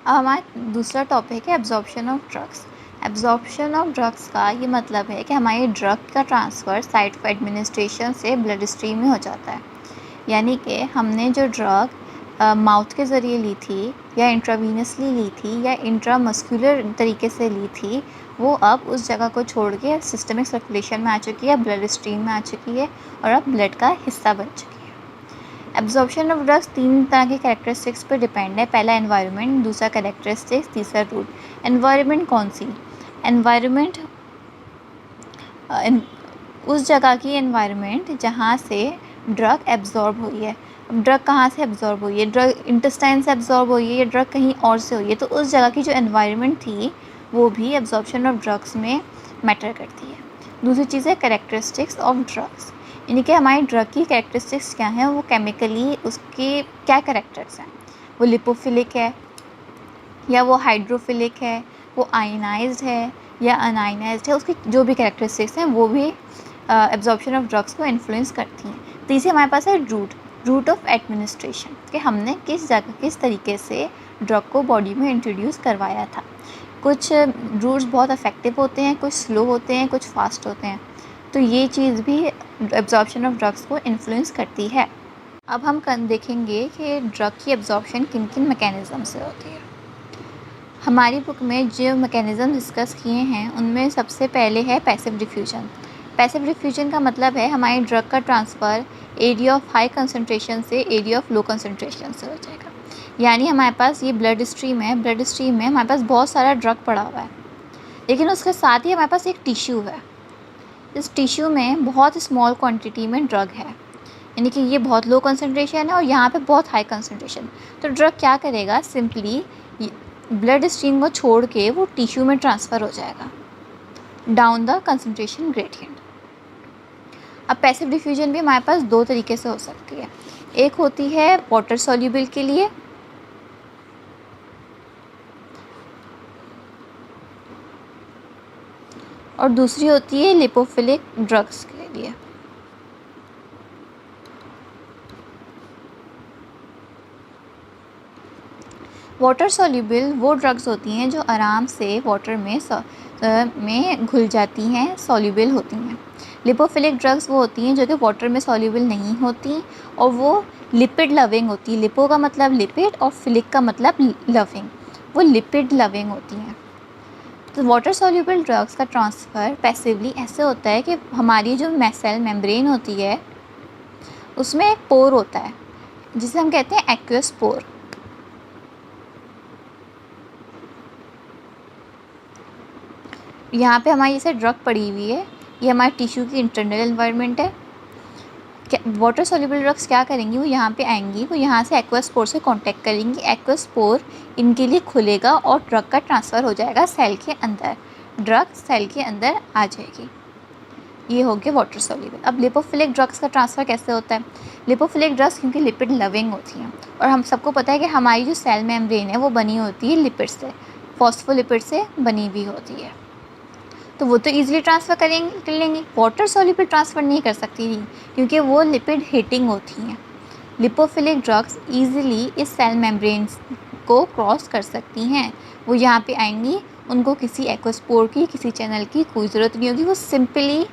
अब हमारा दूसरा टॉपिक है absorption of drugs. Absorption of drugs का ये मतलब है कि हमारी ड्रग का ट्रांसफ़र साइट ऑफ एडमिनिस्ट्रेशन से ब्लड स्ट्रीम में हो जाता है। यानी कि हमने जो ड्रग माउथ के ज़रिए ली थी या इंट्रावीनसली ली थी या इंट्रामस्कुलर तरीके से ली थी, वो अब उस जगह को छोड़ के सिस्टमिक सर्कुलेशन में आ चुकी है, ब्लड स्ट्रीम में आ चुकी है और अब ब्लड का हिस्सा बन चुकी है। एब्जॉर्प्शन ऑफ ड्रग्स 3 तरह के कैरेक्टरिस्टिक्स पर डिपेंड है। पहला एनवायरनमेंट, दूसरा कैरेक्टरिस्टिक्स, तीसरा रूट। एनवायरनमेंट कौन सी? एनवायरनमेंट उस जगह की एनवायरनमेंट जहाँ से ड्रग एब्जॉर्ब हुई है। अब ड्रग कहाँ से एब्जॉर्ब हुई है? ड्रग इंटेस्टाइन से एब्जॉर्ब हुई है या ड्रग कहीं और से हुई है? तो उस जगह की जो एनवायरनमेंट थी वो भी एब्जॉर्प्शन ऑफ ड्रग्स में मैटर करती है। दूसरी चीज़ है कैरेक्टरिस्टिक्स ऑफ ड्रग्स, यानी कि हमारी ड्रग की कैरेक्टरिस्टिक्स क्या हैं, वो केमिकली उसके क्या कैरेक्टर्स हैं। वो लिपोफिलिक है या वो हाइड्रोफिलिक है, वो आयनाइज्ड है या अनआयनाइज्ड है, उसकी जो भी कैरेक्टरिस्टिक्स हैं वो भी एब्जॉर्प्शन ऑफ ड्रग्स को इन्फ्लुएंस करती हैं। तीसरी हमारे पास है रूट ऑफ एडमिनिस्ट्रेशन, कि हमने किस जगह किस तरीके से ड्रग को बॉडी में इंट्रोड्यूस करवाया था। कुछ रूट्स बहुत इफ़ेक्टिव होते हैं, कुछ स्लो होते हैं, कुछ फास्ट होते हैं, तो ये चीज़ भी एब्जॉर्प्शन ऑफ ड्रग्स को इन्फ्लुएंस करती है। अब हम देखेंगे कि ड्रग की एब्जॉर्प्शन किन किन मैकेनिज़्म से होती है। हमारी बुक में जो मैकेनिज़्म डिस्कस किए हैं उनमें सबसे पहले है पैसिव डिफ्यूजन। पैसिव डिफ्यूजन का मतलब है हमारी ड्रग का transfer area of high concentration से एरिया ऑफ लो कंसनट्रेशन से हो जाएगा। यानी हमारे पास ये ब्लड स्ट्रीम है, ब्लड स्ट्रीम में हमारे पास बहुत सारा ड्रग पड़ा हुआ है, लेकिन उसके साथ ही हमारे पास एक टिश्यू है। इस टिश्यू में बहुत स्मॉल क्वांटिटी में ड्रग है, यानी कि ये बहुत लो कंसनट्रेशन है और यहाँ पे बहुत हाई कंसनट्रेशन। तो ड्रग क्या करेगा, सिंपली ब्लड स्ट्रीम को छोड़ के वो टिश्यू में ट्रांसफ़र हो जाएगा डाउन द कंसनट्रेशन ग्रेडियंट। अब पैसिव डिफ्यूजन भी हमारे पास दो तरीके से हो सकती है। एक होती है वाटर सॉल्यूबल के लिए, और दूसरी होती है लिपोफिलिक ड्रग्स के लिए। वाटर सॉल्यूबल वो ड्रग्स होती हैं जो आराम से वाटर में घुल जाती हैं, सॉल्यूबल होती हैं। लिपोफिलिक ड्रग्स वो होती हैं जो कि वाटर में सॉल्यूबल नहीं होती और वो लिपिड लविंग होती है। लिपो का मतलब लिपिड और फिलिक का मतलब लविंग, वो लिपिड लविंग होती हैं। तो वाटर सॉल्यूबल ड्रग्स का ट्रांसफ़र पैसिवली ऐसे होता है कि हमारी जो सेल मेम्ब्रेन होती है उसमें एक पोर होता है जिसे हम कहते हैं एक्वस पोर। यहाँ पे हमारी जैसे ड्रग पड़ी हुई है, ये हमारे टिश्यू की इंटरनल एनवायरनमेंट है। वाटर सॉल्यूबल ड्रग्स क्या करेंगी, वो यहाँ पे आएंगी, वो यहाँ से एक्वस पोर से कांटेक्ट करेंगी, एक्वस पोर इनके लिए खुलेगा और ड्रग का ट्रांसफ़र हो जाएगा सेल के अंदर, ड्रग सेल के अंदर आ जाएगी। ये हो गया वाटर सॉल्यूबल। अब लिपोफिलिक ड्रग्स का ट्रांसफ़र कैसे होता है? लिपोफिलिक ड्रग्स क्योंकि लिपिड लविंग होती हैं और हम सबको पता है कि हमारी जो सेल मेम्ब्रेन है वो बनी होती है लिपिड से, फॉस्फोलिपिड से बनी हुई होती है, तो वो तो ईज़िली ट्रांसफ़र कर लेंगी। वाटर सॉल्यूबल ट्रांसफ़र नहीं कर सकती थी क्योंकि वो लिपिड हिटिंग होती हैं। लिपोफिलिक ड्रग्स ईज़िली इस सेल मेम्ब्रेन्स को क्रॉस कर सकती हैं। वो यहाँ पे आएंगी, उनको किसी एक्वस पोर की, किसी चैनल की कोई ज़रूरत नहीं होगी, वो सिंपली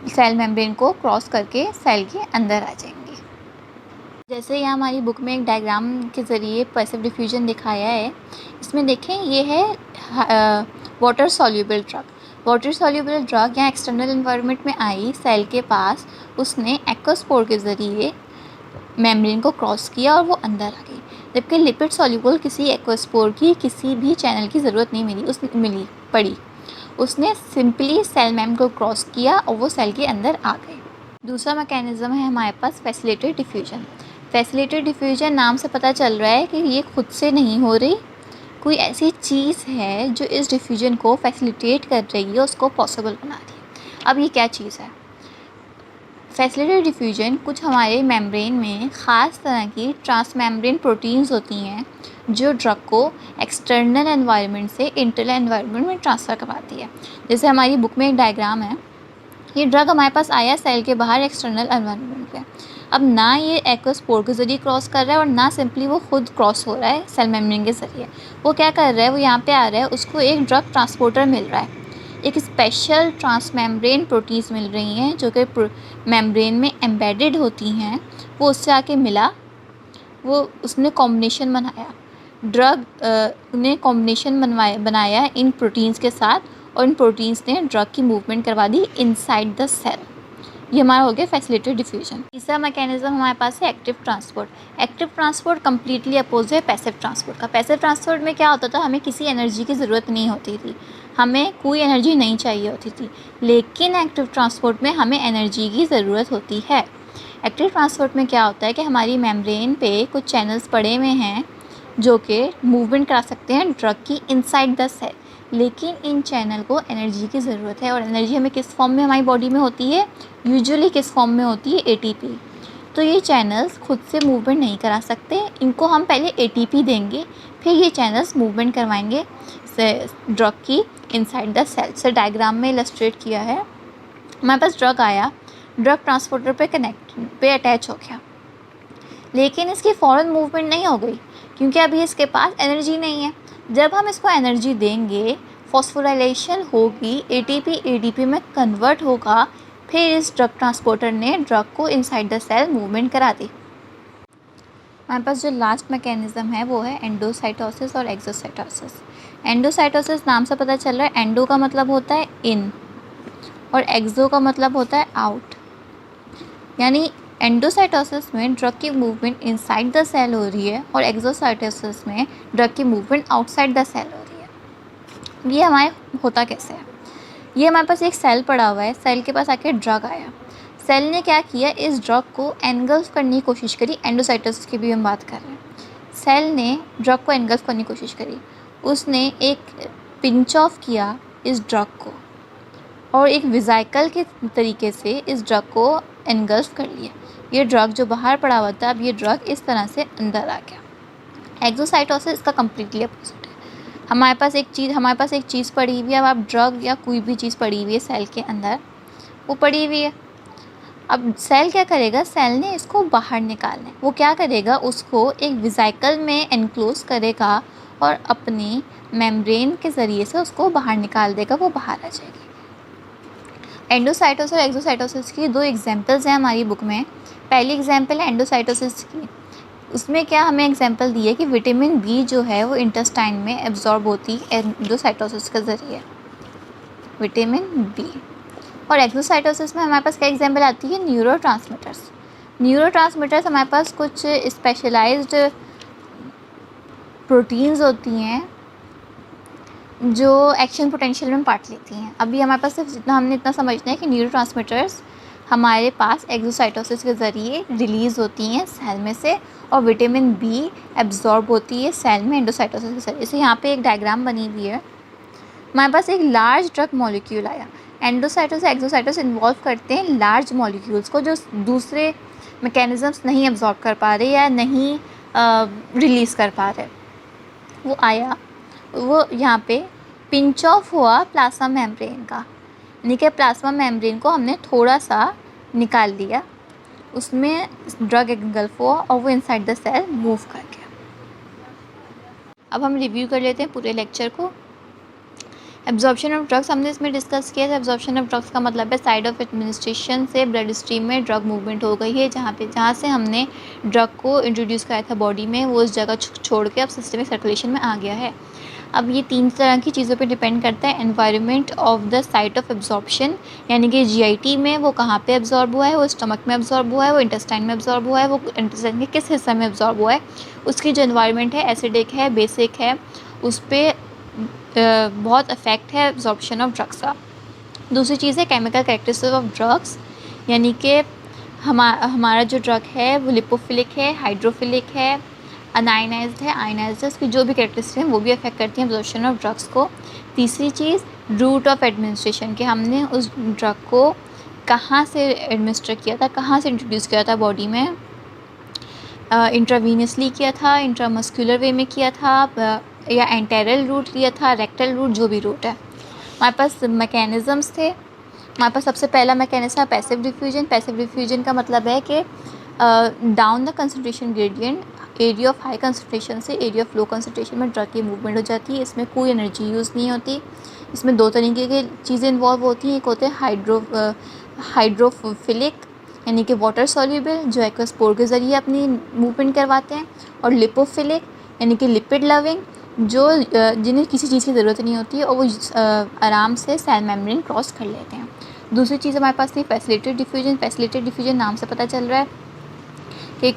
सेल मेम्ब्रेन को क्रॉस करके सेल के अंदर आ जाएंगी। जैसे यहाँ हमारी बुक में एक डायग्राम के ज़रिए पैसिव डिफ्यूजन दिखाया है, इसमें देखें ये है water soluble drug. Water soluble drug यहाँ एक्सटर्नल एनवायरनमेंट में आई सेल के पास, उसने एक्वस पोर के ज़रिए मेम्ब्रेन को क्रॉस किया और वो अंदर आ गई। जबकि लिपिड सॉल्यूबल किसी एक्वस पोर की, किसी भी चैनल की ज़रूरत नहीं पड़ी, उसने सिंपली सेल मेम्ब्रेन को क्रॉस किया और वो सेल के अंदर आ गए। दूसरा मैकेनिज़्म है हमारे पास फैसिलिटेटेड डिफ्यूजन। फैसिलिटेटेड डिफ्यूजन नाम से पता चल रहा है कि ये खुद से नहीं हो रही, कोई ऐसी चीज़ है जो इस डिफ्यूजन को फैसिलिटेट कर रही है, उसको पॉसिबल बना रही है। अब ये क्या चीज़ है? फैसिलिटेटेड डिफ्यूजन कुछ हमारे मेम्ब्रेन में ख़ास तरह की ट्रांसमेम्ब्रेन प्रोटीन्स होती हैं जो ड्रग को एक्सटर्नल एनवायरनमेंट से इंटरनल एनवायरनमेंट में ट्रांसफ़र करवाती है। जैसे हमारी बुक में एक डायग्राम है, ये ड्रग हमारे पास आया सेल के बाहर एक्सटर्नल एनवायरनमेंट में। अब ना ये एक्वास्पोर के ज़रिए क्रॉस कर रहा है और ना सिंपली वो खुद क्रॉस हो रहा है सेल मेम्ब्रेन के ज़रिए। वो क्या कर रहा है, वो यहाँ पे आ रहा है, उसको एक ड्रग ट्रांसपोर्टर मिल रहा है, एक स्पेशल ट्रांसमेम्ब्रेन प्रोटीन्स मिल रही हैं जो कि मेम्ब्रेन में एम्बेडेड होती हैं। वो उससे आके मिला, वो उसने कॉम्बिनेशन बनाया, ड्रग ने कॉम्बिनेशन बनाया इन प्रोटीन्स के साथ, और इन प्रोटीन्स ने ड्रग की मूवमेंट करवा दी इनसाइड द सेल। ये हमारा हो गया फैसिलिटेटेड डिफ्यूजन। तीसरा मैकेनिज्म हमारे पास है active transport. Active transport completely opposite है पैसिव ट्रांसपोर्ट का। पैसिव ट्रांसपोर्ट में क्या होता था, हमें किसी एनर्जी की ज़रूरत नहीं होती थी, हमें कोई एनर्जी नहीं चाहिए होती थी। लेकिन एक्टिव ट्रांसपोर्ट में हमें एनर्जी की ज़रूरत होती है। एक्टिव ट्रांसपोर्ट में क्या होता है कि हमारी मेम्ब्रेन पे कुछ चैनल्स पड़े हुए हैं जो कि मूवमेंट करा सकते हैं ड्रग की इनसाइड द सेल, लेकिन इन चैनल को एनर्जी की ज़रूरत है। और एनर्जी हमें किस फॉर्म में हमारी बॉडी में होती है, यूजुअली किस फॉर्म में होती है, एटीपी। तो ये चैनल्स खुद से मूवमेंट नहीं करा सकते, इनको हम पहले एटीपी देंगे, फिर ये चैनल्स मूवमेंट करवाएंगे ड्रग की इनसाइड द सेल। से डायग्राम में इलस्ट्रेट किया है, हमारे पास ड्रग आया, ड्रग ट्रांसपोर्टर पे अटैच हो गया, लेकिन इसकी फ़ौरन मूवमेंट नहीं हो गई क्योंकि अभी इसके पास एनर्जी नहीं है। जब हम इसको एनर्जी देंगे, फॉस्फोराइलेशन होगी, एटीपी एडीपी में कन्वर्ट होगा, फिर इस ड्रग ट्रांसपोर्टर ने ड्रग को इनसाइड द सेल मूवमेंट करा दी। हमारे पास जो लास्ट मैकेनिज़्म है वो है एंडोसाइटोसिस और एक्सोसाइटोसिस। एंडोसाइटोसिस नाम से पता चल रहा है, एंडो का मतलब होता है इन और एक्सो का मतलब होता है आउट। यानी एंडोसाइटोसिस में ड्रग की मूवमेंट इनसाइड द सेल हो रही है और एक्सोसाइटोसिस में ड्रग की मूवमेंट आउटसाइड द सेल हो रही है। ये हमारे होता कैसे है, ये हमारे पास एक सेल पड़ा हुआ है, सेल के पास आके ड्रग आया, सेल ने क्या किया, इस ड्रग को एनगल्फ करने की कोशिश करी। एंडोसाइटोसिस की भी हम बात कर रहे हैं, सेल ने ड्रग को एनगल्फ करने की कोशिश करी, उसने एक पिंच ऑफ किया इस ड्रग को और एक विजाइकल के तरीके से इस ड्रग को एनगल्फ कर लिया। ये ड्रग जो बाहर पड़ा हुआ था, अब ये ड्रग इस तरह से अंदर आ गया। एक्सोसाइटोसिस इसका कम्प्लीटली अपोजिट है। हमारे पास एक चीज़ पड़ी हुई है, अब आप ड्रग या कोई भी चीज़ पड़ी हुई है सेल के अंदर, वो पड़ी हुई है, अब सेल क्या करेगा, सेल ने इसको बाहर निकालना है। वो क्या करेगा, उसको एक विजाइकल में एनक्लोज करेगा और अपनी मेम्ब्रेन के ज़रिए से उसको बाहर निकाल देगा, वो बाहर आ जाएगी। एंडोसाइटोसिस और एक्सोसाइटोसिस की दो एग्जांपल्स हैं हमारी बुक में। पहली एग्जांपल है एंडोसाइटोसिस की, उसमें क्या हमें एग्जांपल दी है कि विटामिन बी जो है वो इंटेस्टाइन में एब्जॉर्ब होती है एंडोसाइटोसिस के ज़रिए, विटामिन बी। और एक्सोसाइटोसिस में हमारे पास क्या एग्जांपल आती है, न्यूरोट्रांसमीटर्स हमारे पास कुछ स्पेशलाइज्ड प्रोटीन्स होती हैं जो एक्शन पोटेंशियल में पार्ट लेती हैं। अभी हमारे पास सिर्फ जितना हमने इतना समझना है कि न्यूरोट्रांसमीटर्स हमारे पास एक्सोसाइटोसिस के ज़रिए रिलीज़ होती हैं सेल में से, और विटामिन बी एब्जॉर्ब होती है सेल में एंडोसाइटोसिस के ज़रिए। जैसे यहाँ पे एक डायग्राम बनी हुई है, हमारे पास एक लार्ज ड्रग मॉलिक्यूल आया। एंडोसाइटोसिस एक्सोसाइटोसिस इन्वॉल्व करते हैं लार्ज मॉलिक्यूल्स को जो दूसरे मैकेनिज़म्स नहीं एब्जॉर्ब कर पा रहे या नहीं रिलीज़ कर पा रहे। वो आया, वो यहाँ पे पिंच ऑफ हुआ प्लाज्मा मेम्ब्रेन का, यानी कि प्लाज्मा मेम्ब्रेन को हमने थोड़ा सा निकाल दिया, उसमें ड्रग एंगल्फ हुआ और वो इनसाइड द सेल मूव कर गया। अब हम रिव्यू कर लेते हैं पूरे लेक्चर को। एब्जॉर्प्शन ऑफ ड्रग्स हमने इसमें डिस्कस किया था। एब्जॉर्प्शन ऑफ ड्रग्स का मतलब है साइड ऑफ एडमिनिस्ट्रेशन से ब्लड स्ट्रीम में ड्रग मूवमेंट हो गई है, जहाँ से हमने ड्रग को इंट्रोड्यूस कराया था बॉडी में, वो उस जगह छोड़ के अब सिस्टमिक सर्कुलेशन में आ गया है। अब ये 3 तरह की चीज़ों पे डिपेंड करता है, environment of the site of absorption, यानी कि जीआईटी में वो कहाँ पे एब्जॉर्ब हुआ है, वो स्टमक में एब्जॉर्ब हुआ है, वो इंटेस्टाइन में एब्जॉर्ब हुआ है, वो इंटेस्टाइन के किस हिस्से में एब्जॉर्ब हुआ है, उसकी जो एनवायरनमेंट है एसिडिक है, बेसिक है, उस पर बहुत अफेक्ट है एब्जॉर्प्शन ऑफ ड्रग्स का। दूसरी चीज़ है केमिकल कैरेक्टरिस्टिक्स ऑफ ड्रग्स, यानी कि हमारा जो ड्रग है वो लिपोफिलिक है, हाइड्रोफिलिक है, अनायनाइज्ड है, आयनाइज्ड है, उसकी जो भी कैरेक्टरिस्टिक्स हैं वो भी अफेक्ट करती हैं एब्जॉर्प्शन ऑफ ड्रग्स को। तीसरी चीज़ रूट ऑफ एडमिनिस्ट्रेशन, कि हमने उस ड्रग को कहाँ से एडमिनिस्टर किया था, कहाँ से इंट्रोड्यूस किया था बॉडी में, इंट्रावीनसली किया था, इंट्रामस्कुलर वे में किया था, या एंटेरल रूट लिया था, रेक्टल रूट, जो भी रूट है। हमारे पास मैकेनिज़म्स थे। हमारे पास सबसे पहला मैकेनिज़्म है पैसिव डिफ्यूजन। पैसिव डिफ्यूजन का मतलब है कि down the concentration gradient, area of high concentration से एरिया ऑफ लो कंसंट्रेशन में ड्रग की मूवमेंट हो जाती है। इसमें कोई एनर्जी यूज़ नहीं होती। इसमें दो तरीके की चीज़ें इन्वॉल्व होती हैं। एक होते हैं हाइड्रोफिलिक यानी कि वाटर सॉल्युबल जो एक्वस पोर के ज़रिए अपनी मूवमेंट करवाते हैं, और लिपोफिलिक यानी कि लिपिड लविंग जो जिन्हें किसी चीज़ की ज़रूरत नहीं होती है और वो आराम से सेल मेम्ब्रेन क्रॉस कर लेते हैं। दूसरी चीज़ हमारे पास थी फैसिलिटेटेड डिफ्यूजन। फैसिलिटेटेड डिफ्यूजन नाम से पता चल रहा है कि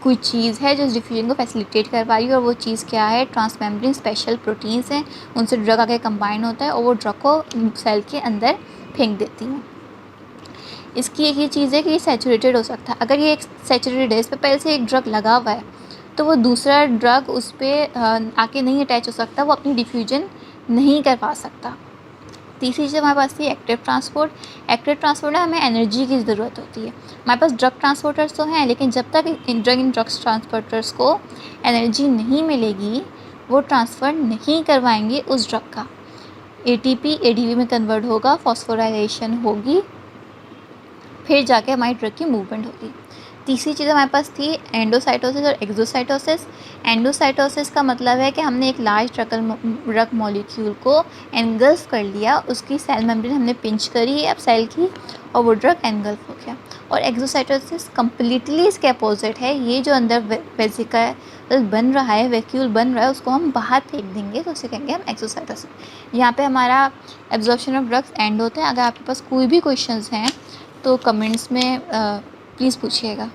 कोई चीज़ है जो इस डिफ्यूजन को फैसिलिटेट करवा रही है, और वो चीज़ क्या है, ट्रांसमेम्ब्रेन स्पेशल प्रोटीन्स हैं, उनसे ड्रग आके कंबाइन होता है और वो ड्रग को सेल के अंदर फेंक देती हैं। इसकी एक ये चीज़ है कि ये सैचुरेटेड हो सकता है। अगर ये एक सैचुरेटेड है, इस पर पहले से एक ड्रग लगा हुआ है, तो वो दूसरा ड्रग उस पर आके नहीं अटैच हो सकता, वो अपनी डिफ्यूजन नहीं करवा सकता। तीसरी चीज़ हमारे पास थी एक्टिव ट्रांसपोर्ट। एक्टिव ट्रांसपोर्ट में हमें एनर्जी की ज़रूरत होती है। हमारे पास ड्रग ट्रांसपोर्टर्स तो हैं, लेकिन जब तक इन ड्रग्स ट्रांसपोर्टर्स को एनर्जी नहीं मिलेगी, वो ट्रांसफ़र नहीं करवाएंगे उस ड्रग का। ATP ADP में कन्वर्ट होगा, फॉस्फोराइलेशन होगी, फिर जाके हमारी ड्रग की मूवमेंट होगी। तीसरी चीज़ हमारे पास थी एंडोसाइटोसिस और एक्सोसाइटोसिस। एंडोसाइटोसिस का मतलब है कि हमने एक लार्ज ड्रग मॉलिक्यूल को एनगल्फ कर लिया, उसकी सेल मेम्ब्रेन हमने पिंच करी अब सेल की, और वो ड्रग एनगल्फ हो गया। और एक्सोसाइटोसिस कम्प्लीटली इसके अपोजिट है। ये जो अंदर वेसिकल बन रहा है, वैक्यूल बन रहा है, उसको हम बाहर फेंक देंगे, तो उसे कहेंगे हम एक्सोसाइटोसिस। यहाँ पे हमारा एब्जॉर्प्शन ऑफ ड्रग्स एंड होता है। अगर आपके पास कोई भी क्वेश्चंस हैं तो कमेंट्स में प्लीज़ पूछिएगा।